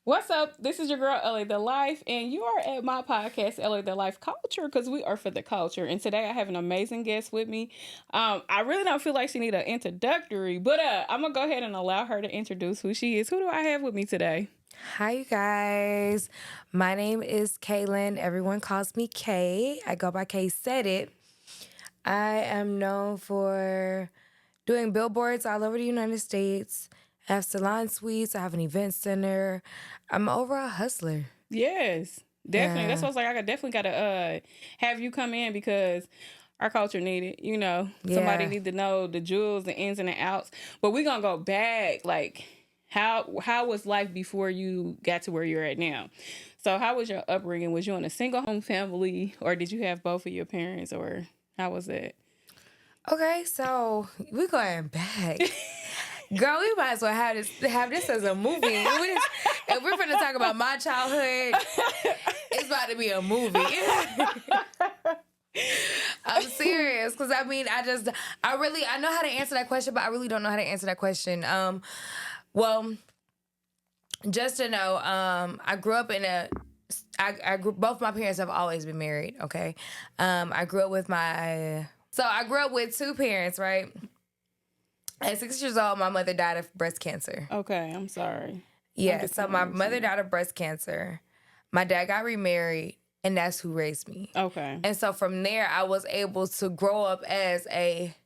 What's up? This is your girl, Ellie the Life, and you are at my podcast, Ellie the Life Culture, because we are for the culture. And today I have an amazing guest with me. I really don't feel like she need an introductory, but I'm going to go ahead and allow her to introduce who she is. Who do I have with me today? Hi, you guys. My name is Kaylin. Everyone calls me Kay. I go by Kay Said It. I am known for doing billboards all over the United States. I have salon suites. I have an event center. I'm an overall hustler. Yes, definitely. Yeah. That's what I was like. I definitely got to have you come in because our culture needed, somebody Yeah. need to know the jewels, the ins and the outs. But we're going to go back, like, how was life before you got to where you're at now? So how was your upbringing? Was you in a single home family, or did you have both of your parents, or how was that? Okay, so we're going back. Girl, we might as well have this as a movie. If we're going to talk about my childhood, it's about to be a movie. I'm serious, because I know how to answer that question, but I really don't know how to answer that question. Well, just to know, I grew up both my parents have always been married, okay? I grew up with two parents, right? At 6 years old, my mother died of breast cancer. Okay, I'm sorry. Yeah, so my mother died of breast cancer. My dad got remarried, and that's who raised me. Okay. And so from there, I was able to grow up as a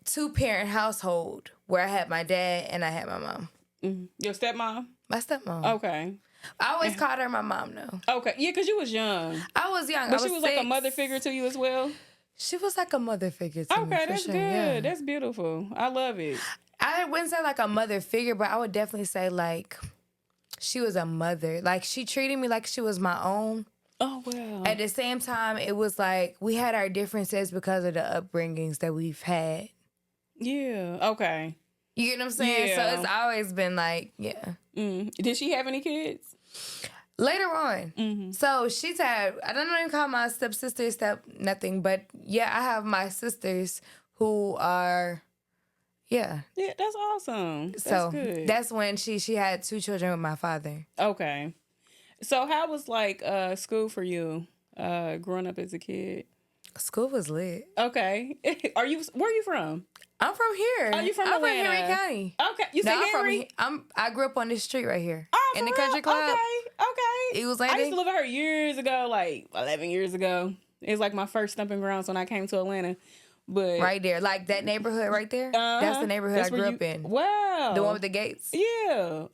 two-parent household where I had my dad and I had my mom. Mm-hmm. Your stepmom? My stepmom. Okay. I always called her my mom, though. Okay. Yeah, because you was young. I was young. But I she was 6. like a mother figure to you as well? She was like a mother figure to me. Okay, for that's sure. good. Yeah. That's beautiful. I love it. I wouldn't say like a mother figure, but I would definitely say like she was a mother. Like she treated me like she was my own. Oh, wow. At the same time, it was like we had our differences because of the upbringings that we've had. Yeah. Okay. You get what I'm saying? Yeah. So it's always been like, yeah. Did she have any kids? Later on. So she's had, I don't even call my stepsister nothing, but yeah, I have my sisters who are, yeah. Yeah, that's awesome. That's So good. that's when she had 2 children with my father. Okay. So how was like school for you growing up as a kid? School was lit. Okay. Where are you from? I'm from here. Oh, you from I'm Atlanta? from Henry County. Okay. You say Henry? I grew up on this street right here. Oh, in the for country real? club. Okay. Eagles I used Landing. to live with her years ago, like 11 years ago. It was like my first stomping grounds when I came to Atlanta. But Right there. Like that neighborhood right there. That's the neighborhood That's I grew where up in. Wow. The one with the gates. Yeah.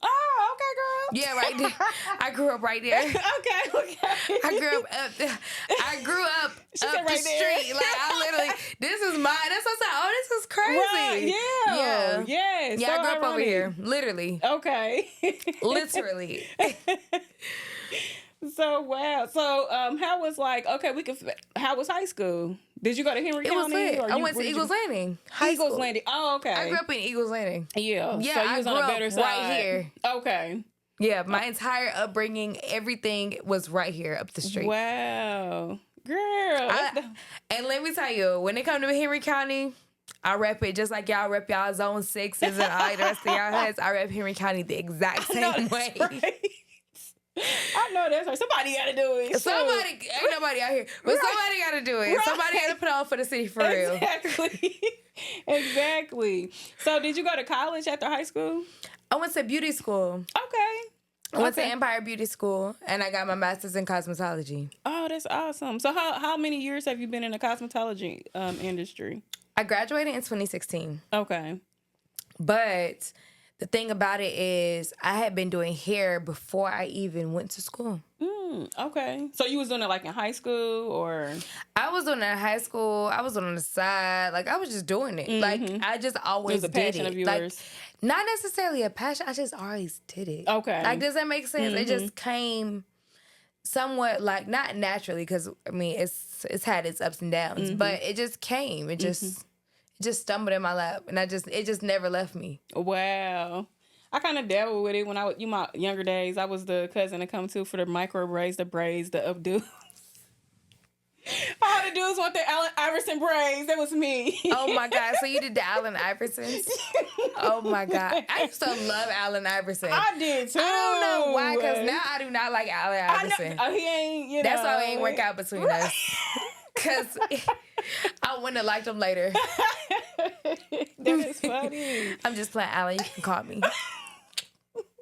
Oh, okay, girl. Yeah, right there. I grew up right there. Okay. I grew up She up said the right there. street. Like I literally, this is mine. That's what I said. Oh, this is crazy. Right, yeah. Yeah. Yes. Yeah, so I grew up over ironic. here. Literally. Okay. Literally. So wow. So how was how was high school? Did you go to Henry It was County? lit. or I you- went to where did Eagles you- Landing. High Eagles school. Landing. Oh, okay. I grew up in Eagles Landing. Yeah. Yeah, So you I was on grew a up better side. right here. Okay. Yeah, my entire upbringing, everything was right here up the street. Wow. Girl. And let me tell you, when it comes to Henry County, I rep it just like y'all rep y'all zone 6s and all the rest of y'all hoods. I rep Henry County the exact same way. Right. I know that's right. Somebody got to do it. Somebody, ain't nobody out here, but somebody got to do it. Right. Somebody got to put on for the city for real. Exactly. Exactly. So did you go to college after high school? I went to beauty school. Okay. I went to Empire Beauty School, and I got my master's in cosmetology. Oh, that's awesome. So how many years have you been in the cosmetology industry? I graduated in 2016. Okay. But the thing about it is I had been doing hair before I even went to school. Okay. So you was doing it like in high school or? I was doing it in high school. I was on the side. Like, I was just doing it. Like, I just always It was a did passion it. of Like, yours. not necessarily a passion. I just always did it. Okay. Like, does that make sense? It just came somewhat, like, not naturally, because, I mean, it's had its ups and downs. But it just came. It just stumbled in my lap. And it just never left me. Wow. I kind of dabbled with it when my younger days. I was the cousin to come to for the micro braids, the updo. All the dudes want the Allen Iverson braids. That was me. Oh my God. So you did the Allen Iversons? Oh my God. I used to love Allen Iverson. I did too. I don't know why? Because now I do not like Allen Iverson. I know, he ain't, you know. That's why we ain't work out between us. Because I wouldn't have liked him later. That is funny. I'm just playing, Allen. You can call me.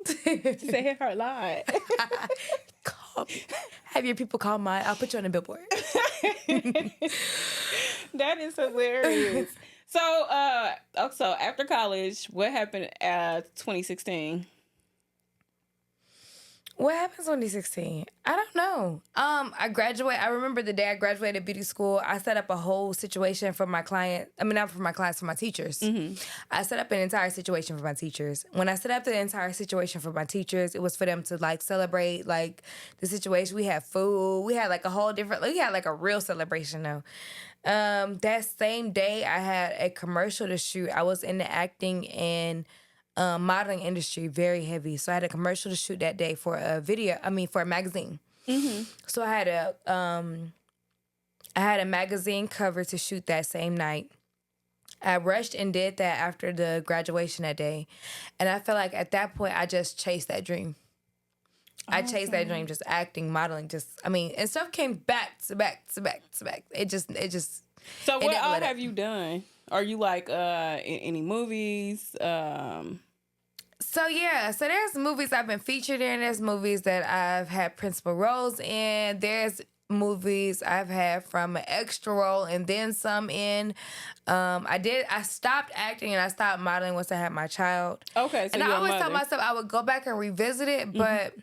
Say her line. Call me. Have your people call mine. I'll put you on a billboard. That is hilarious. So, so after college, what happened at 2016? What happened in 2016? I don't know. I graduated. I remember the day I graduated beauty school. I set up a whole situation for my client. I mean, not for my clients, for my teachers. Mm-hmm. I set up an entire situation for my teachers. When I set up the entire situation for my teachers, it was for them to like celebrate like the situation. We had food. We had like a whole different. We had like a real celebration though. That same day, I had a commercial to shoot. I was in the acting and modeling industry, very heavy. So I had a commercial to shoot that day for a for a magazine. Mm-hmm. So I had a magazine cover to shoot that same night. I rushed and did that after the graduation that day. And I felt like at that point, I just chased that dream. I chased that dream, just acting, modeling, and stuff came back to back to back to back. It just. So what all have you done? Are you like in any movies? So there's movies I've been featured in. There's movies that I've had principal roles in. There's movies I've had from an extra role and then some in. I stopped acting and I stopped modeling once I had my child. Okay, so and I always tell myself I would go back and revisit it, but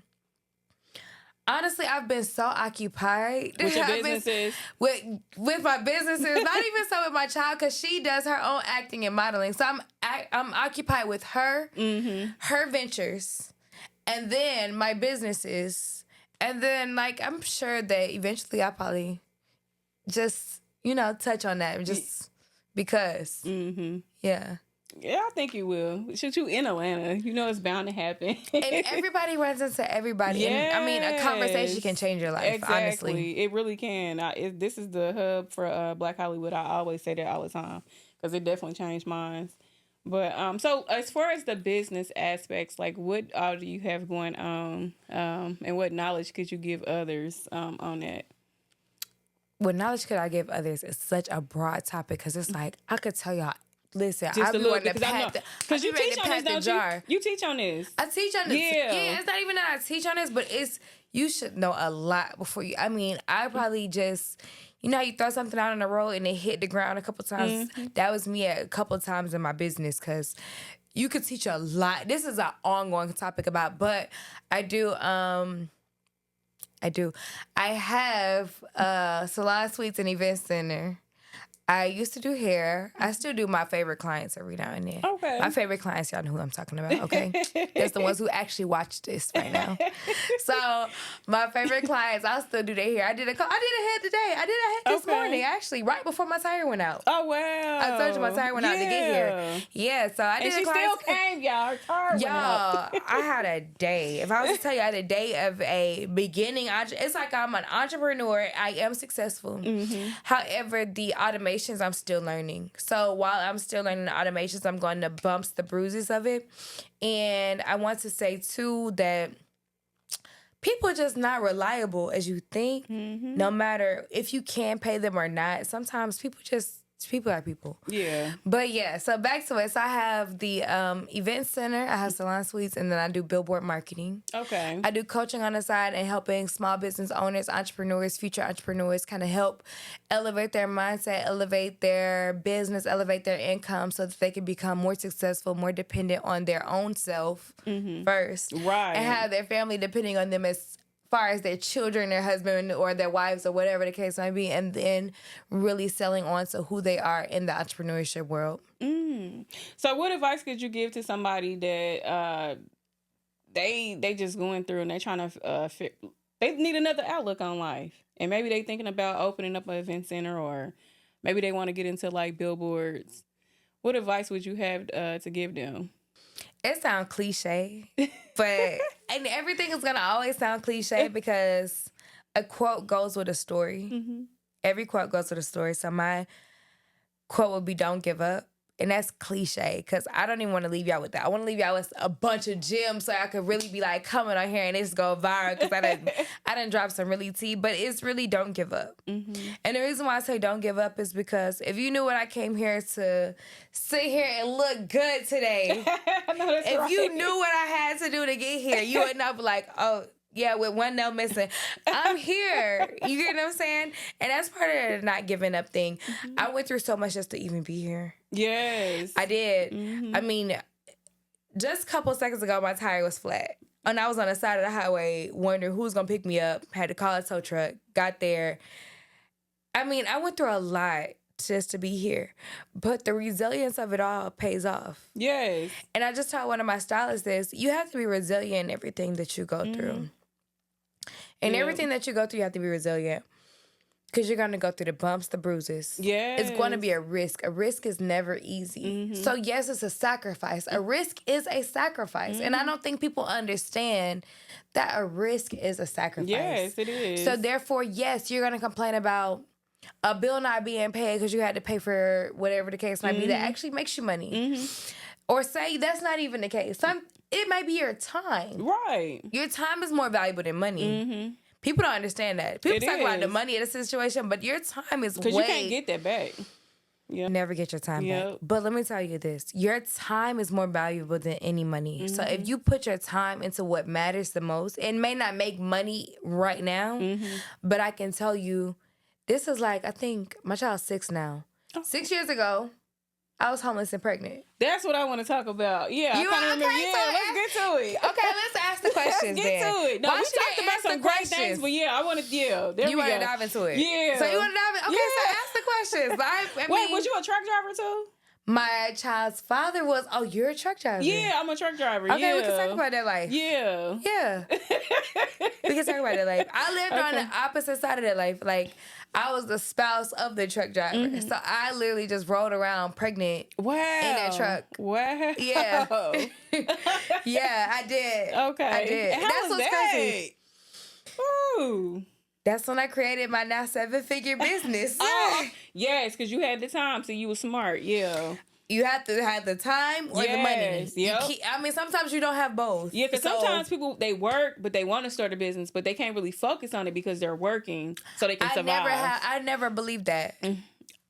honestly, I've been so occupied with your businesses, with my businesses. Not even so with my child, because she does her own acting and modeling. So I'm occupied with her, her ventures, and then my businesses, and then like I'm sure that eventually I'll probably just touch on that just because. Yeah. Yeah, I think you will. Shoot, you in Atlanta. You know it's bound to happen. And everybody runs into everybody. Yes. And, a conversation can change your life, exactly. Honestly. It really can. This is the hub for Black Hollywood. I always say that all the time because it definitely changed mine. But so as far as the business aspects, like what all do you have going on and what knowledge could you give others on that? What knowledge could I give others is such a broad topic because it's like I could tell y'all. Listen, just because you teach on this, don't you? You teach on this. I teach on this. Yeah, it's not even that I teach on this, but you should know a lot before you. I mean, I probably just, how you throw something out on the road and it hit the ground a couple times. Mm-hmm. That was me a couple times in my business because you could teach a lot. This is an ongoing topic but I do. I have Salon Suites and Event Center. I used to do hair. I still do my favorite clients every now and then. Okay. My favorite clients, y'all know who I'm talking about, okay? That's the ones who actually watch this right now. So my favorite clients, I'll still do their hair. I did a hair today. I did a hair this morning, actually, right before my tire went out. Oh, wow. I told you my tire went out to get here. Yeah, so I did and she still came, y'all. Her tire went out. I had a day. If I was to tell you, I had a day of a beginning. It's like I'm an entrepreneur. I am successful. Mm-hmm. However, the automations I'm still learning. So while I'm still learning the automations, I'm going to bumps the bruises of it. And I want to say too that people are just not reliable as you think. Mm-hmm. No matter if you can pay them or not. Sometimes people are people. Yeah. But yeah, so back to it. So I have the event center, I have Salon Suites, and then I do billboard marketing. Okay. I do coaching on the side and helping small business owners, entrepreneurs, future entrepreneurs kind of help elevate their mindset, elevate their business, elevate their income so that they can become more successful, more dependent on their own self first. Right. And have their family depending on them as far as their children, their husband, or their wives, or whatever the case might be, and then really selling on to who they are in the entrepreneurship world. So what advice could you give to somebody that they just going through and they're trying to they need another outlook on life, and maybe they thinking about opening up an event center, or maybe they want to get into like billboards? What advice would you have to give them? It sounds cliche, and everything is going to always sound cliche because a quote goes with a story. Mm-hmm. Every quote goes with a story. So my quote would be, don't give up. And that's cliche because I don't even want to leave y'all with that. I want to leave y'all with a bunch of gems so I could really be like coming on here and it's go viral because I done dropped some really tea. But it's really don't give up. And the reason why I say don't give up is because if you knew what I came here to sit here and look good today, if you knew what I had to do to get here, you would not be like, oh, yeah, with one nail missing. I'm here. You get what I'm saying? And that's part of the not giving up thing. I went through so much just to even be here. Yes. I did. I mean, just a couple seconds ago, my tire was flat. And I was on the side of the highway wondering who's going to pick me up. Had to call a tow truck. Got there. I mean, I went through a lot just to be here. But the resilience of it all pays off. Yes. And I just told one of my stylists this, you have to be resilient in everything that you go through. And everything that you go through, you have to be resilient. Because you're going to go through the bumps, the bruises. Yes. It's going to be a risk. A risk is never easy. So, yes, it's a sacrifice. A risk is a sacrifice. And I don't think people understand that a risk is a sacrifice. Yes, it is. So, therefore, yes, you're going to complain about a bill not being paid because you had to pay for whatever the case might be that actually makes you money. Or say that's not even the case. It might be your time. Right. Your time is more valuable than money. People don't understand that. People talk about the money of the situation, but your time is way... Because you can't get that back. You never get your time back. But let me tell you this. Your time is more valuable than any money. So if you put your time into what matters the most, it may not make money right now, but I can tell you, this is like, I think, my child's 6 now. 6 years ago, I was homeless and pregnant. That's what I want to talk about. Yeah, You I kind of remember. okay? Yeah, So let's get to it. Okay, let's ask the questions Let's get then. to it. No, Why we should I talked about ask some the great questions? things, but yeah, I want to. Yeah, there You we want to go. dive into it? Yeah. So you want to dive in? Okay, so ask the questions. I Wait, mean, was you a truck driver too? my child's father was. Oh, you're a truck driver. Yeah, I'm a truck driver. Okay, yeah. we can talk about that life. Yeah. Yeah. We can talk about that life. I lived on the opposite side of that life. Like, I was the spouse of the truck driver. So I literally just rode around pregnant Wow. in that truck. Wow. Yeah. Yeah, I did. Okay. I did. And how That's was what's that? crazy. Ooh. That's when I created my now 7-figure business. Oh, yes, because you had the time, so you were smart. Yeah. You have to have the time or the money. Yes, yep. I mean, sometimes you don't have both. Yeah, because So, sometimes people, they work, but they want to start a business, but they can't really focus on it because they're working so they can survive. I never believed that.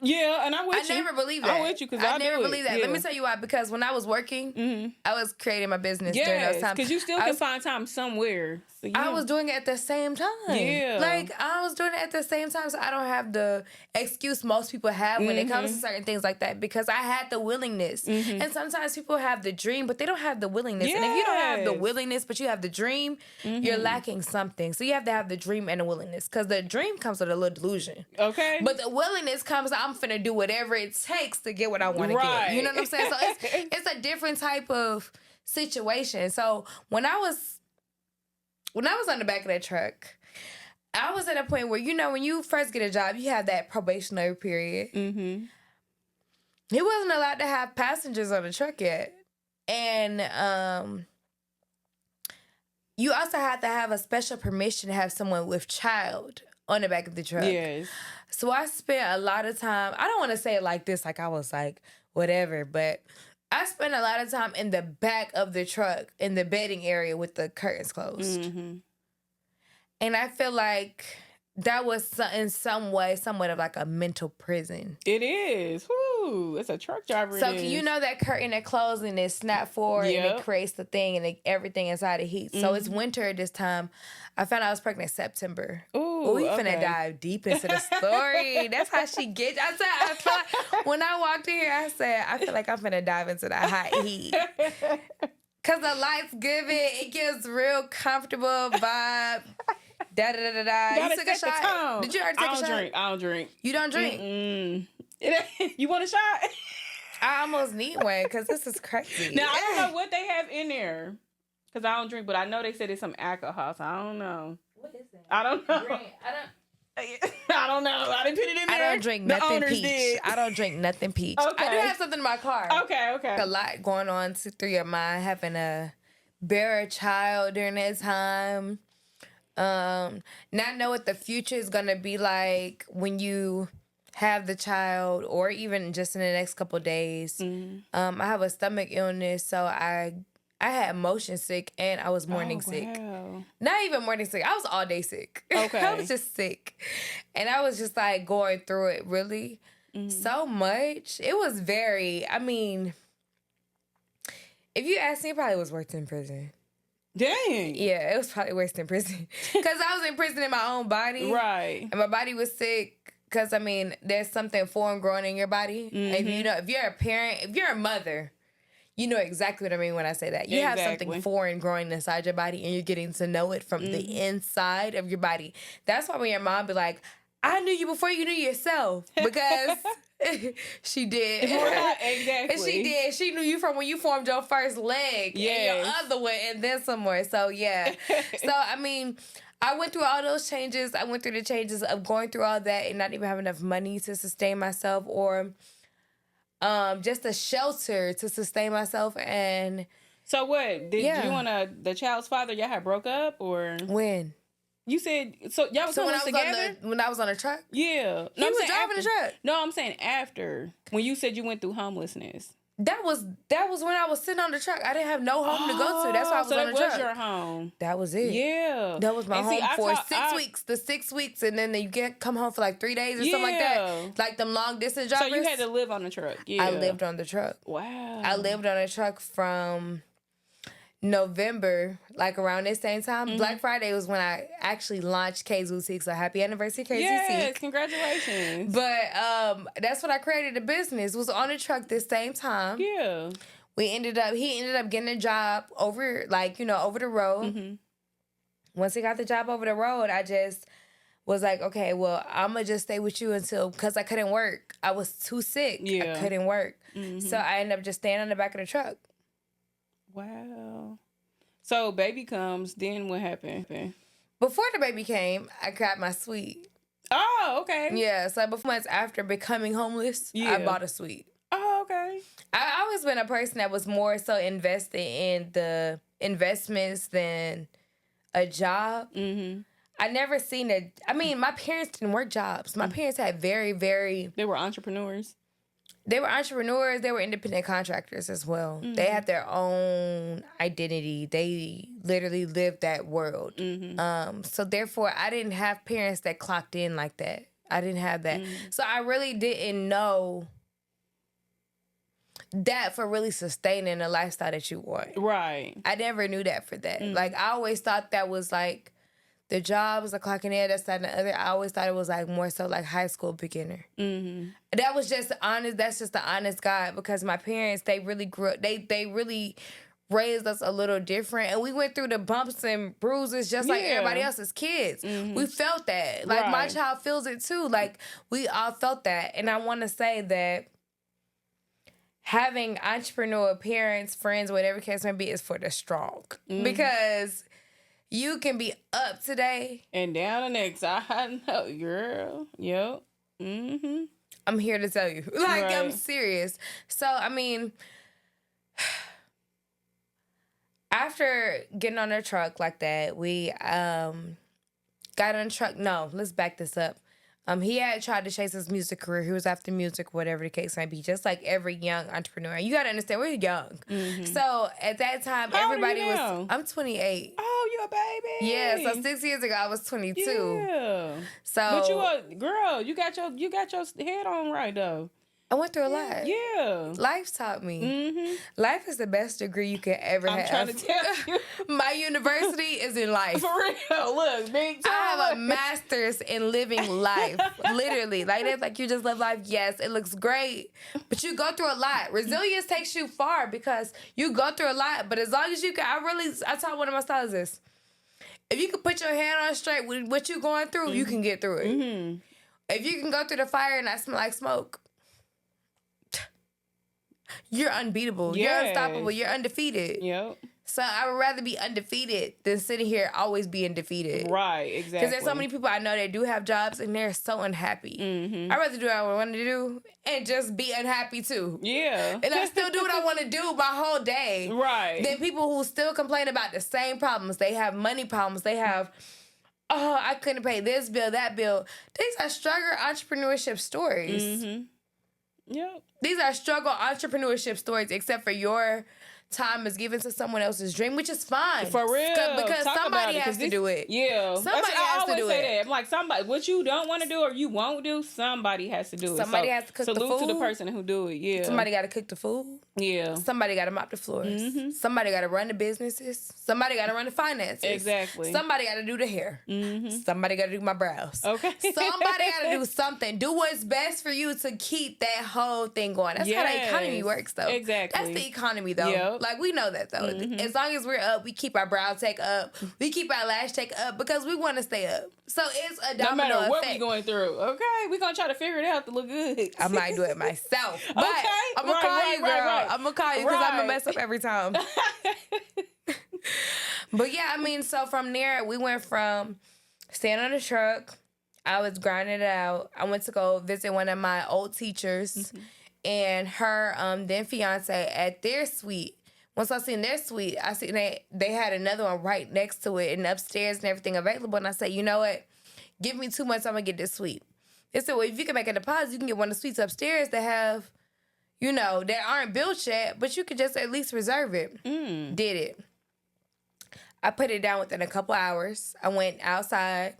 Yeah, and I'm with you. I never believed that. I'm with you because I never do it. believed that. Yeah. Let me tell you why. Because when I was working, I was creating my business during those Yes, times. because you still can find time somewhere. So, yeah. I was doing it at the same time. Yeah. Like, I was doing it at the same time, so I don't have the excuse most people have when it comes to certain things like that because I had the willingness. And sometimes people have the dream, but they don't have the willingness. And if you don't have the Yes. willingness, but you have the dream, you're lacking something. So you have to have the dream and the willingness because the dream comes with a little delusion. Okay. But the willingness comes, I'm finna do whatever it takes to get what I want to get. You know what I'm saying? So it's a different type of situation. So when I was on the back of that truck, I was at a point where, you know, when you first get a job, you have that probationary period. He wasn't allowed to have passengers on the truck yet. And you also have to have a special permission to have someone with child on the back of the truck. Yes. So I spent a lot of time, I don't want to say it like this, like I was like, whatever, but I spent a lot of time in the back of the truck, in the bedding area with the curtains closed. And I feel like that was in some way, somewhat of like a mental prison. It is. Woo. It's a truck driver. So it is. you know that curtain that closed and it snapped forward and Yep. it creates the thing and everything inside the heat. So it's winter at this time. I found out I was pregnant in September. Ooh, we okay. finna dive deep into the story. That's how she gets. I feel like, when I walked in here, I said, I feel like I'm finna dive into the hot heat. Cause the lights give it gives real comfortable vibe. Da da da da da. Gotta You took a set the shot. tone. Did you already take a shot? I don't drink. You don't drink. You want a shot? I almost need one because this is crazy. Now, I don't know what they have in there because I don't drink, but I know they said it's some alcohol, so I don't know. What is that? I don't know. Green. I don't know. I didn't put it in I there. don't drink The nothing owners peach. did. I don't drink nothing peach. Okay. I do have something in my car. Okay. A lot going on through your mind, having a bear a child during that time. Not know what the future is gonna be like when you have the child, or even just in the next couple of days. I have a stomach illness, so I had motion sick and I was morning sick. Wow. Not even morning sick. I was all day sick. Okay. I was just sick. And I was just like going through it really so much. It was very, I mean, if you ask me, it probably was worse in prison. Dang. Yeah, it was probably worse than prison. Because I was in prison in my own body. Right. And my body was sick. Because, I mean, there's something foreign growing in your body. If you know, if you're a parent, if you're a mother, you know exactly what I mean when I say that. You have something foreign growing inside your body and you're getting to know it from the inside of your body. That's why when your mom be like, I knew you before you knew yourself. Because she did. Right, exactly. And she did. She knew you from when you formed your first leg. Yes. And your other one and then some more. So, yeah. So, I mean, I went through all those changes. I went through the changes of going through all that and not even having enough money to sustain myself, or just a shelter to sustain myself. And so what? Did you and the child's father, y'all had broke up, or when? You said, so y'all was homeless together? When I was on the truck? Yeah. He was driving the truck. No, I'm saying after. When you said you went through homelessness. That was when I was sitting on the truck. I didn't have no home to go to. That's why I was on the truck. That was your home. That was it. Yeah. That was my home for 6 weeks. The 6 weeks, and then you come home for like 3 days or something like that. Like them long distance drivers. So you had to live on the truck. Yeah. I lived on the truck. Wow. I lived on the truck from November, like around this same time. Black Friday was when I actually launched K's Boutique. So happy anniversary, K's Boutique. Yes, congratulations. But that's when I created a business. Was on the truck this same time. Yeah. He ended up getting a job over the road. Once he got the job over the road, I just was like, okay, well, I'm going to just stay with you because I couldn't work. I was too sick. Yeah. I couldn't work. So I ended up just staying on the back of the truck. Wow. So baby comes, then what happened? Before the baby came, I got my suite. Oh, okay. Yeah, so before months after becoming homeless, I bought a suite. Oh, okay. I always been a person that was more so invested in the investments than a job. I never seen it. I mean, my parents didn't work jobs. My parents had very, very... They were entrepreneurs. They were entrepreneurs. They were independent contractors as well. They had their own identity. They literally lived that world. So therefore, I didn't have parents that clocked in like that. I didn't have that. So I really didn't know that for really sustaining the lifestyle that you want. Right. I never knew that for that. Like, I always thought that was like the jobs, the clocking in, that's that and the other. I always thought it was like more so like high school beginner. That was just honest. That's just the honest God, because my parents, they really grew up. They really raised us a little different, and we went through the bumps and bruises just like everybody else as kids. We felt that. Like my child feels it too. Like we all felt that, and I want to say that having entrepreneur parents, friends, whatever case may be, is for the strong, because you can be up today and down the next. I know, girl. Yep. I'm here to tell you. Like, I'm serious. So, I mean, after getting on the truck like that, we got on the truck. No, let's back this up. He had tried to chase his music career. He was after music, whatever the case might be, just like every young entrepreneur. You got to understand, we're young. So at that time, everybody was... I'm 28. Oh, you a baby. Yeah, so 6 years ago, I was 22. Yeah. So... But you a girl. You got your head on right, though. I went through a lot. Yeah. Life taught me. Life is the best degree you could ever have. I'm trying to tell you. My university is in life. For real. Look, big time. I have a master's in living life. Literally. Like, they're like, you just live life. Yes, it looks great. But you go through a lot. Resilience takes you far because you go through a lot. But as long as you can, I taught one of my stylists this. If you can put your hand on straight with what you're going through, you can get through it. If you can go through the fire and not smell like smoke, you're unbeatable. You're unstoppable. You're undefeated. Yep. So I would rather be undefeated than sitting here always being defeated. Right, exactly. Because there's so many people I know that do have jobs and they're so unhappy. I'd rather do what I want to do and just be unhappy too. Yeah. And I still do what I want to do my whole day. Right. Then people who still complain about the same problems. They have money problems. They have oh, I couldn't pay this bill, that bill. These are struggle entrepreneurship stories. Mm-hmm. Yep. These are struggle entrepreneurship stories, except for your time is given to someone else's dream, which is fine. For real. Because Talk somebody about it, has to do it. Yeah. Somebody has to do say it. that. I'm like, somebody, what you don't want to do or you won't do, somebody has to do it. Somebody has to cook the salute to the food. person who do it. Yeah. Somebody got to cook the food. Yeah. Somebody got to mop the floors. Mm-hmm. Somebody got to run the businesses. Somebody got to run the finances. Exactly. Somebody got to do the hair. Mm-hmm. Somebody got to do my brows. Okay. Somebody got to do something. Do what's best for you to keep that whole thing going. That's how the economy works, though. Exactly. That's the economy, though. Yep. Like, we know that, though. Mm-hmm. As long as we're up, we keep our brow tech up. We keep our lash tech up because we want to stay up. So it's a domino no matter effect. what we're going through. Okay. We're going to try to figure it out to look good. I might do it myself. But Okay. I'm going to call you, girl. Right. I'm going to call you because I'm going to Right. mess up every time. But yeah, I mean, so from there, we went from staying on the truck. I was grinding it out. I went to go visit one of my old teachers and her then fiance at their suite. Once I seen their suite, I seen they had another one right next to it and upstairs and everything available. And I said, you know what? Give me 2 months, I'm going to get this suite. They said, well, if you can make a deposit, you can get one of the suites upstairs that have, that aren't built yet, but you could just at least reserve it. Did it. I put it down within a couple hours. I went outside.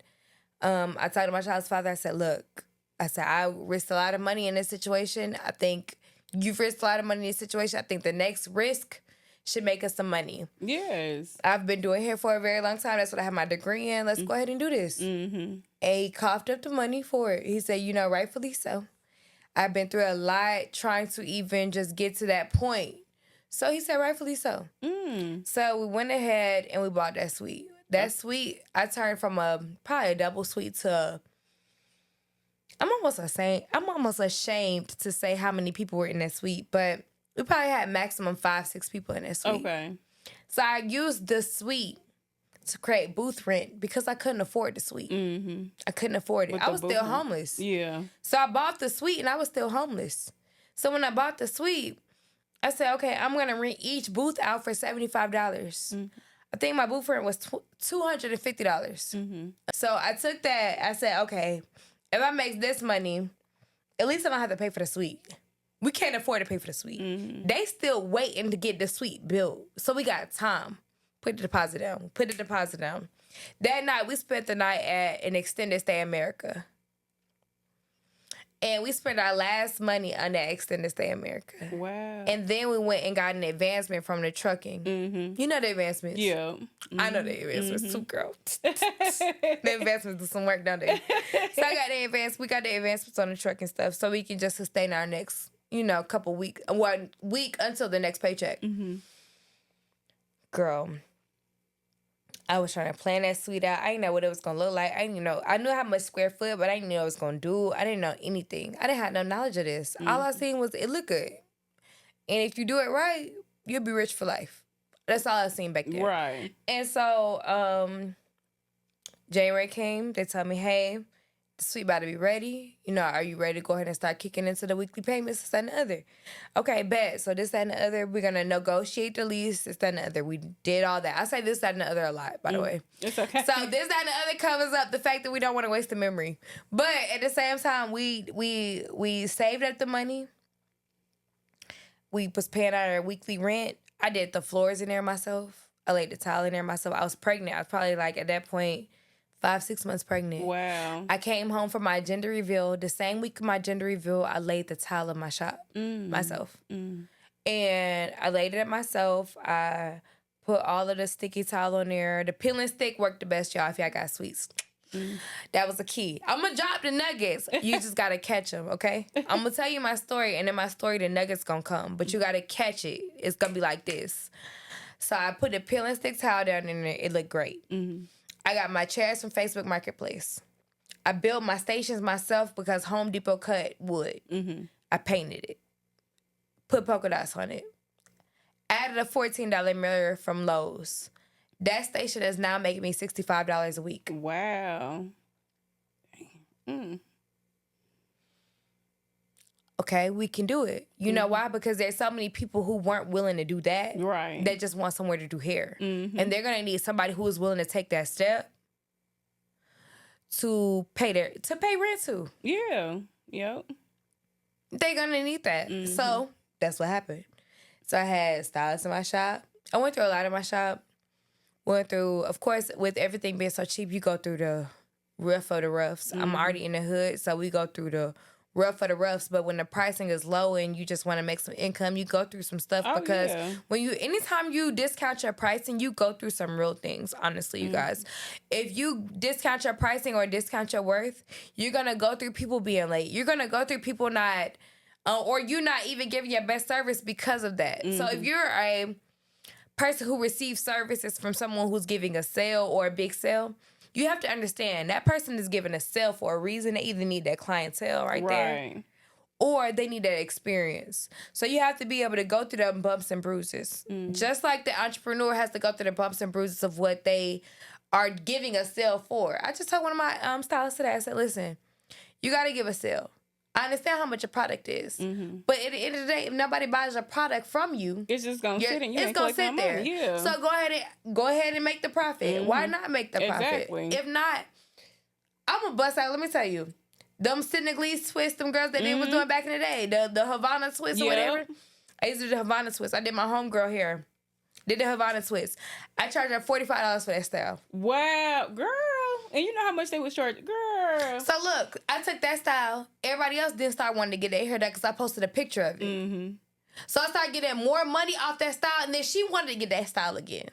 I talked to my child's father. I said, look, I risked a lot of money in this situation. I think you've risked a lot of money in this situation. I think the next risk should make us some money. Yes. I've been doing hair for a very long time. That's what I have my degree in. Let's go ahead and do this. Mm-hmm. And he coughed up the money for it. He said, rightfully so. I've been through a lot trying to even just get to that point. So he said, rightfully so. So we went ahead and we bought that suite. That suite, I turned from probably a double suite to I'm almost ashamed to say how many people were in that suite, but we probably had maximum 5-6 people in that suite. Okay. So I used the suite to create booth rent because I couldn't afford the suite. Mm-hmm. I couldn't afford it. With I the was booth still rent. homeless. Yeah. So I bought the suite and I was still homeless. So when I bought the suite, I said, okay, I'm going to rent each booth out for $75. I think my booth rent was $250. So I took that. I said, okay, if I make this money, at least I don't have to pay for the suite. We can't afford to pay for the suite. They still waiting to get the suite built. So we got time. Put the deposit down. That night, we spent the night at an extended stay America. And we spent our last money on that extended stay America. Wow. And then we went and got an advancement from the trucking. You know the advancements? Yeah. I know the advancements too, girl. The advancements do some work, don't they? So I got the advancements. We got the advancements on the truck and stuff so we can just sustain our next, couple week until the next paycheck. Girl, I was trying to plan that suite out. I didn't know what it was going to look like. I knew how much square foot, but I didn't know what it was going to do. I didn't know anything. I didn't have no knowledge of this. All I seen was it looked good. And if you do it right, you'll be rich for life. That's all I seen back then. Right. And so January came. They told me, hey, the suite about to be ready. Are you ready to go ahead and start kicking into the weekly payments, this, that, and the other? Okay, bet. So this, that, and the other, we're going to negotiate the lease, this, that, and the other. We did all that. I say this, that, and the other a lot, by the way. It's okay. So this, that, and the other covers up the fact that we don't want to waste the memory. But at the same time, we saved up the money. We was paying out our weekly rent. I did the floors in there myself. I laid the tile in there myself. I was pregnant. I was probably at that point 5-6 months pregnant. Wow. I came home for my gender reveal. The same week of my gender reveal, I laid the tile in my shop myself. And I laid it up myself. I put all of the sticky tile on there. The peel and stick worked the best, y'all, if y'all got sweets. That was the key. I'm going to drop the nuggets. You just got to catch them, okay? I'm going to tell you my story, and in my story, the nuggets going to come. But you got to catch it. It's going to be like this. So I put the peel and stick tile down in there. It looked great. I got my chairs from Facebook Marketplace. I built my stations myself because Home Depot cut wood. I painted it. Put polka dots on it. Added a $14 mirror from Lowe's. That station is now making me $65 a week. Wow. Okay, we can do it. You know why? Because there's so many people who weren't willing to do that. Right. That just want somewhere to do hair. And they're going to need somebody who is willing to take that step. to pay rent to. Yeah. Yep. They're gonna need that. So that's what happened. So I had stylists in my shop. I went through a lot in my shop. Went through, of course, with everything being so cheap, you go through the rough of the roughs. I'm already in the hood, so we go through the rough of the roughs. But when the pricing is low and you just want to make some income, you go through some stuff because anytime you discount your pricing, you go through some real things, honestly, you guys. If you discount your pricing or discount your worth, you're going to go through people being late. You're going to go through people not, or you not even giving your best service because of that. So if you're a person who receives services from someone who's giving a sale or a big sale, you have to understand that person is giving a sale for a reason. They either need that clientele right there, or they need that experience. So you have to be able to go through them bumps and bruises. Just like the entrepreneur has to go through the bumps and bruises of what they are giving a sale for. I just told one of my stylists today, I said, listen, you got to give a sale. I understand how much a product is, but at the end of the day, if nobody buys a product from you, it's just gonna sit and you it's gonna sit there. Yeah. So go ahead and make the profit. Why not make the profit? Exactly. If not, I'm gonna bust out. Let me tell you, them Senegalese twists, them girls that they was doing back in the day, the Havana twist or whatever. I used to do the Havana twist. I did my homegirl hair. Did the Havana twist. I charged her $45 for that style. Wow, girl. And you know how much they would charge, girl. So look, I took that style. Everybody else didn't start wanting to get their hair done because I posted a picture of it. So I started getting more money off that style, and then she wanted to get that style again.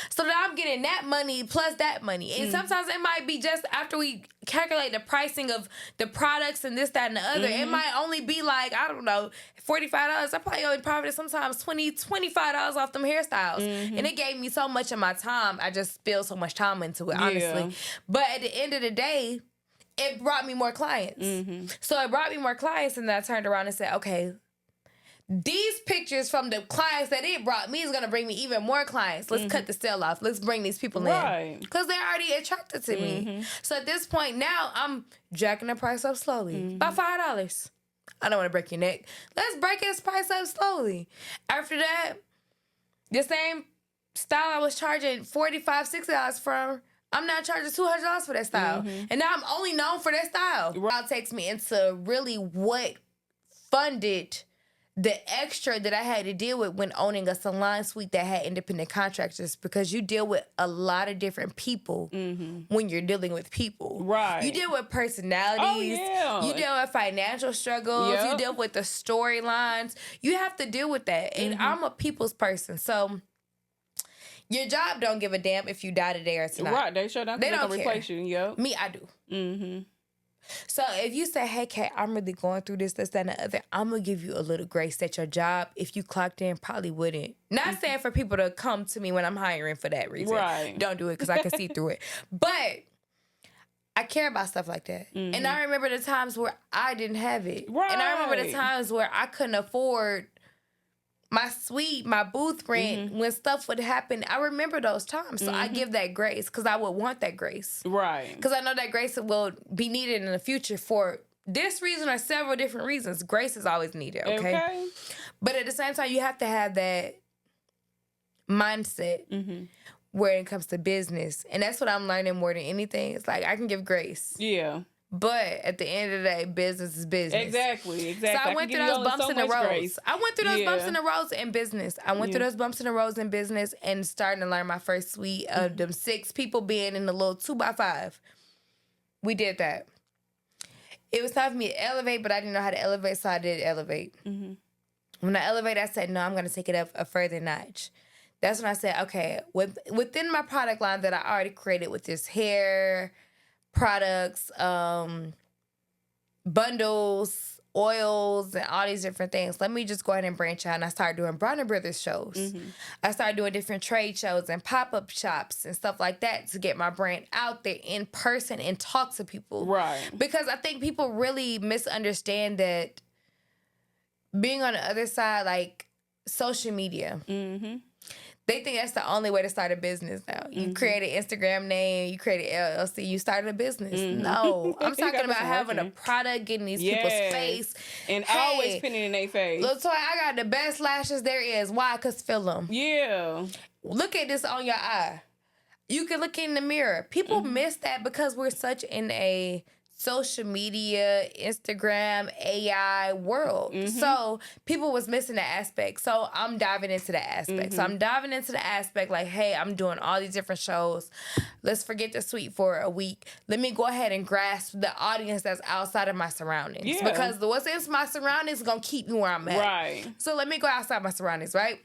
So now I'm getting that money plus that money. And sometimes it might be just after we calculate the pricing of the products and this, that, and the other, it might only be like, I don't know, $45. I probably only profited sometimes $25 off them hairstyles. And it gave me so much of my time. I just spilled so much time into it, honestly. But at the end of the day, it brought me more clients. So it brought me more clients, and then I turned around and said, okay, these pictures from the clients that it brought me is going to bring me even more clients. Let's cut the sale off. Let's bring these people in. Because they're already attracted to me. So at this point now, I'm jacking the price up slowly. About $5. I don't want to break your neck. Let's break this price up slowly. After that, the same style I was charging $45, $60 from, I'm now charging $200 for that style. And now I'm only known for that style. It takes me into really what funded the extra that I had to deal with when owning a salon suite that had independent contractors, because you deal with a lot of different people when you're dealing with people. You deal with personalities. You deal with financial struggles. You deal with the storylines. You have to deal with that. And I'm a people's person. So your job don't give a damn if you die today or tonight. They sure don't. They don't replace you. Me, I do. So if you say, hey, Kay, I'm really going through this, that, and the other, I'm going to give you a little grace that your job, if you clocked in, probably wouldn't. Not saying for people to come to me when I'm hiring for that reason. Don't do it because I can see through it. But I care about stuff like that. And I remember the times where I didn't have it. And I remember the times where I couldn't afford my suite, my booth rent, when stuff would happen. I remember those times. So I give that grace because I would want that grace. Because I know that grace will be needed in the future for this reason or several different reasons. Grace is always needed, okay? But at the same time, you have to have that mindset where it comes to business. And that's what I'm learning more than anything. It's like I can give grace. But at the end of the day, business is business. Exactly. So I went through those bumps in the roads. I went through those bumps in the roads in business. I went through those bumps in the roads in business and starting to learn my first suite of them 6 people being in the little 2x5. We did that. It was time for me to elevate, but I didn't know how to elevate, so I did elevate. When I elevated, I said, no, I'm going to take it up a further notch. That's when I said, okay, within my product line that I already created with this hair products, bundles, oils, and all these different things. Let me just go ahead and branch out. And I started doing Bronner Brothers shows. I started doing different trade shows and pop-up shops and stuff like that to get my brand out there in person and talk to people. Because I think people really misunderstand that being on the other side, like social media, they think that's the only way to start a business now. You create an Instagram name, you create an LLC, you started a business. No. I'm talking about having a product, getting these people's face. And always pinning in their face. Look, Toy, I got the best lashes there is. Why? Because feel them. Yeah. Look at this on your eye. You can look in the mirror. People miss that because we're such in a social media, Instagram, AI world. So people was missing that aspect. So I'm diving into that aspect. So I'm diving into the aspect like, hey, I'm doing all these different shows. Let's forget the suite for a week. Let me go ahead and grasp the audience that's outside of my surroundings. Yeah. Because what's in my surroundings is going to keep me where I'm at. Right. So let me go outside my surroundings, right?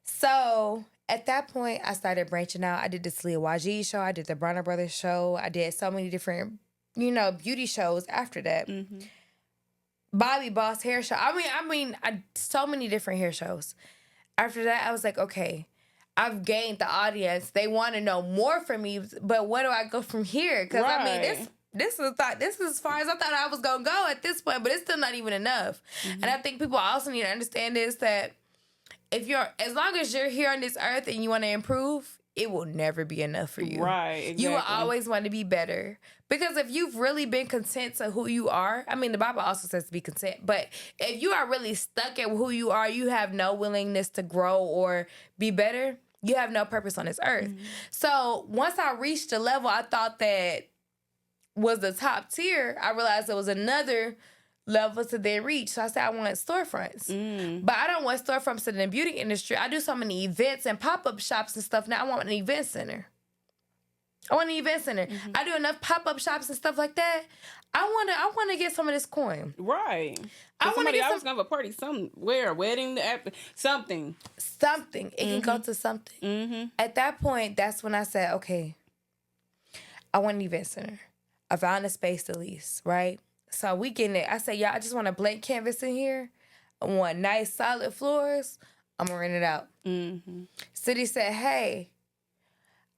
So at that point, I started branching out. I did the Talia Waji show. I did the Bronner Brothers show. I did so many different, beauty shows after that. Bobby Boss hair show. So many different hair shows. After that, I was like, okay, I've gained the audience. They want to know more from me, but where do I go from here? Because this is as far as I thought I was gonna go at this point, but it's still not even enough. And I think people also need to understand this, that as long as you're here on this earth and you want to improve, it will never be enough for you. Right, exactly. You will always want to be better. Because if you've really been content to who you are, the Bible also says to be content, but if you are really stuck at who you are, you have no willingness to grow or be better, you have no purpose on this earth. So once I reached the level I thought that was the top tier, I realized there was another level to then reach. So I said I want storefronts. But I don't want storefronts in the beauty industry. I do so many events and pop-up shops and stuff. Now I want an event center. I do enough pop-up shops and stuff like that. I want to get some of this coin. Right. I want to get some. Gonna have a party somewhere, a wedding, something. Something. It can go to something. At that point, that's when I said, okay, I want an event center. I found a space to lease, right? So we getting it. I said, y'all, I just want a blank canvas in here. I want nice solid floors. I'm gonna rent it out. City said, hey,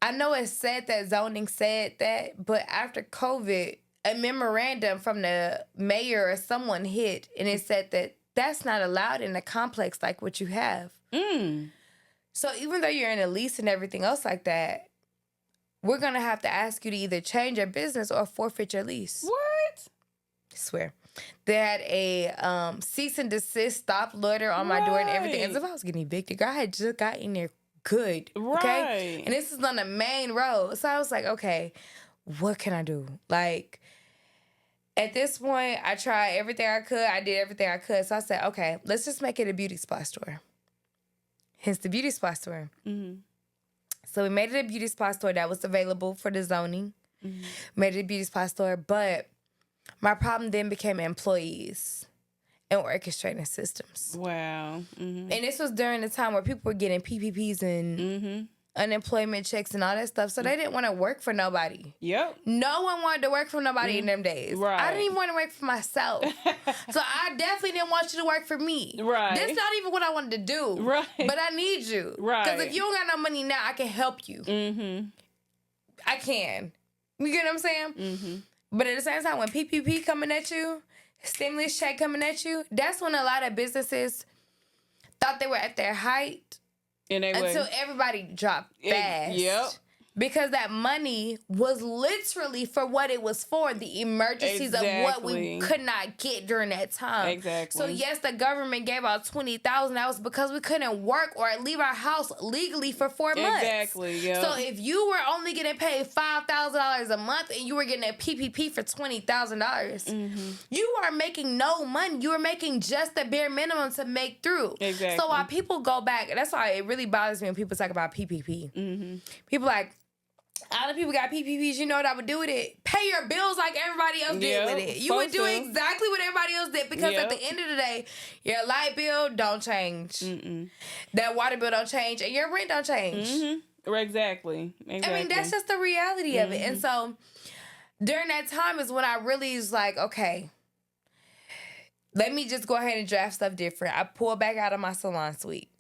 I know it said that zoning said that, but after COVID, a memorandum from the mayor or someone hit, and it said that that's not allowed in a complex like what you have. So even though you're in a lease and everything else like that, we're gonna have to ask you to either change your business or forfeit your lease. What? I swear. They had a cease and desist, stop, loiter on my door and everything. As if I was getting evicted. Girl, I had just got in there good. Okay? And this is on the main road. So I was like, okay, what can I do? Like, at this point, I tried everything I could. I did everything I could. So I said, okay, let's just make it a beauty spot store. Hence the beauty spot store. So we made it a beauty spot store that was available for the zoning. Made it a beauty spot store, but my problem then became employees and orchestrating systems. Wow. And this was during the time where people were getting PPPs and unemployment checks and all that stuff. So they didn't want to work for nobody. Yep. No one wanted to work for nobody in them days. Right. I didn't even want to work for myself. So I definitely didn't want you to work for me. Right. That's not even what I wanted to do. Right. But I need you. Right. Because if you don't got no money now, I can help you. I can. You get what I'm saying? But at the same time, when PPP coming at you, stimulus check coming at you, that's when a lot of businesses thought they were at their height until everybody dropped fast. Yep. Because that money was literally for what it was for, the emergencies of what we could not get during that time. Exactly. So yes, the government gave out $20,000. That was because we couldn't work or leave our house legally for 4 months. Exactly, yeah. So if you were only getting paid $5,000 a month and you were getting a PPP for $20,000, you are making no money. You are making just the bare minimum to make through. Exactly. So while people go back, and that's why it really bothers me when people talk about PPP. People like, all the people got PPPs, you know what I would do with it? Pay your bills like everybody else did with it. You would do exactly what everybody else did because at the end of the day, your light bill don't change. That water bill don't change and your rent don't change. Exactly. I mean, that's just the reality of it. And so during that time is when I really was like, okay, let me just go ahead and draft stuff different. I pulled back out of my salon suite.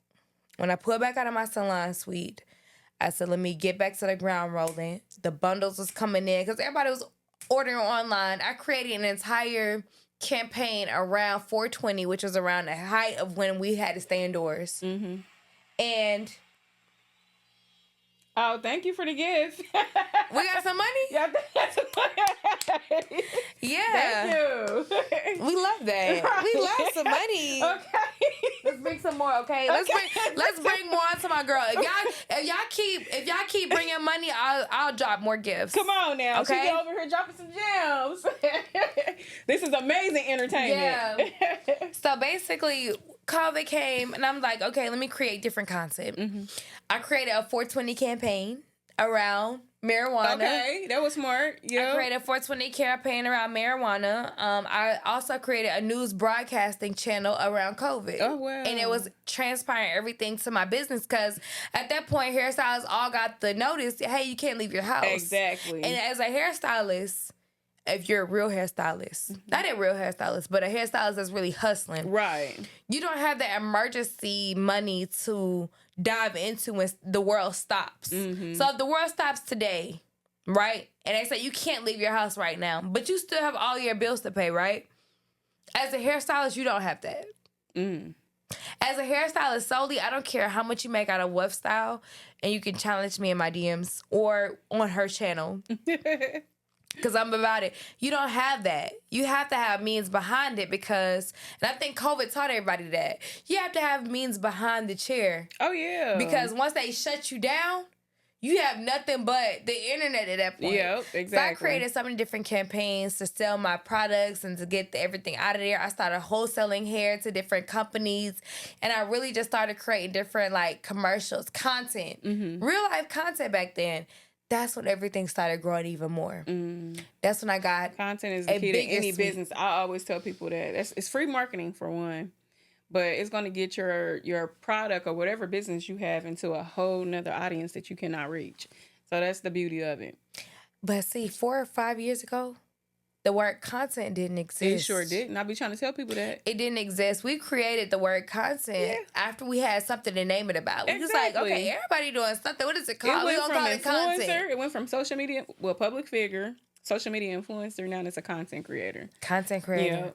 When I pulled back out of my salon suite, I said, let me get back to the ground rolling. The bundles was coming in because everybody was ordering online. I created an entire campaign around 420, which was around the height of when we had to stay indoors. And oh, thank you for the gift. We got some money? Yeah, that's yeah. Thank you. We love that. We love some money. Okay. Let's bring some more, okay? Let's bring more to my girl. If y'all keep bringing money, I'll drop more gifts. Come on now. Okay? She over here dropping some gems. This is amazing entertainment. Yeah. So basically, COVID came, and I'm like, okay, let me create different content. Mm-hmm. I created a 420 campaign around marijuana. Okay, that was smart. Yeah. I created a 420 campaign around marijuana. I also created a news broadcasting channel around COVID. Oh, wow. And it was transpiring everything to my business because at that point, hairstylists all got the notice, hey, you can't leave your house. Exactly. And as a hairstylist, if you're a real hairstylist, not a real hairstylist, but a hairstylist that's really hustling, right. you don't have the emergency money to dive into when the world stops. Mm-hmm. So if the world stops today, right, and they say you can't leave your house right now, but you still have all your bills to pay, right? As a hairstylist, you don't have that. Mm. As a hairstylist solely, I don't care how much you make out of what style, and you can challenge me in my DMs or on her channel. Because I'm about it. You don't have that. You have to have means behind it because, and I think COVID taught everybody that. You have to have means behind the chair. Oh, yeah. Because once they shut you down, you have nothing but the internet at that point. Yep, exactly. So I created so many different campaigns to sell my products and to get everything out of there. I started wholesaling hair to different companies. And I really just started creating different like commercials, content, real life content back then. That's when everything started growing even more. That's when I got content is the key to any business. I always tell people that it's free marketing for one, but it's going to get your product or whatever business you have into a whole nother audience that you cannot reach. So that's the beauty of it. But see, 4 or 5 years ago, the word content didn't exist. It sure didn't. I be trying to tell people that. It didn't exist. We created the word content after we had something to name it about. We was like, okay, everybody doing something. What is it called? It went from call influencer. It content. It went from social media, public figure, social media influencer. Now it's a content creator. Content creator. Yeah.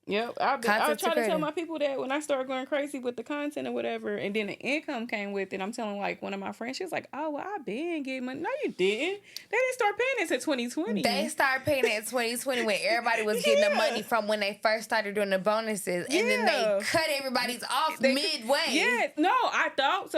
Yep, I try to tell my people that when I started going crazy with the content or whatever, and then the income came with it. I'm telling like one of my friends, she was like, "Oh, well, I been getting money." No, you didn't. They didn't start paying it until 2020. They started paying it in 2020 when everybody was getting the money from when they first started doing the bonuses, and then they cut everybody's off midway. Yeah, no, I thought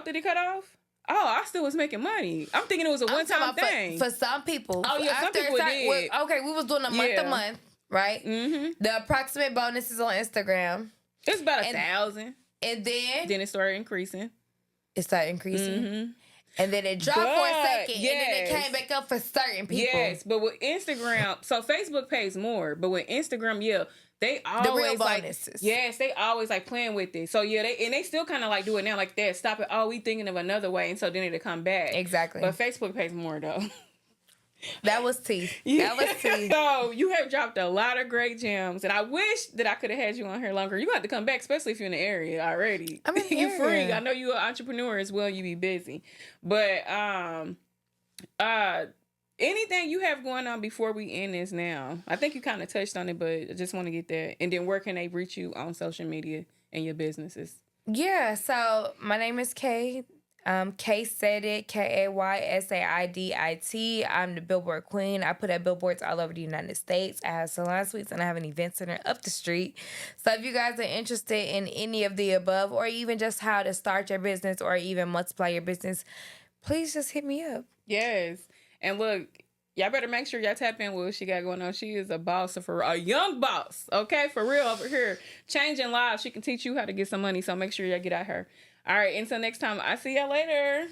that it cut off. Oh, I still was making money. I'm thinking it was a one-time thing. For some people. Oh, yeah, some people did. Okay, we was doing a month to month. Right? Mm-hmm. The approximate bonus is on Instagram. It's about 1,000. And then it started increasing. Mm-hmm. And then it dropped for a second. And then it came back up for certain people. Yes, but with Instagram, so Facebook pays more. But with Instagram, they always the real bonuses. They always like playing with it. So they still kind of like do it now like that. Stop it. Oh, we thinking of another way. And so then it'll come back. Exactly. But Facebook pays more though. That was tea. That was tea. So you have dropped a lot of great gems, and I wish that I could have had you on here longer. You have to come back, especially if you're in the area already. I'm in the You're area. free. I know you're an entrepreneur as well. You be busy, but anything you have going on before we end this now? I think you kind of touched on it, but I just want to get that. And then where can they reach you on social media and your businesses? Yeah. So my name is Kay. Kay Said It, KaySaidit. I'm the billboard queen. I put up billboards all over the United States. I have salon suites and I have an event center up the street. So if you guys are interested in any of the above, or even just how to start your business or even multiply your business, please just hit me up. Yes. And look, y'all better make sure y'all tap in with what she got going on. She is a boss, a young boss, okay? For real over here. Changing lives. She can teach you how to get some money. So make sure y'all get at her. All right, until next time, I'll see y'all later.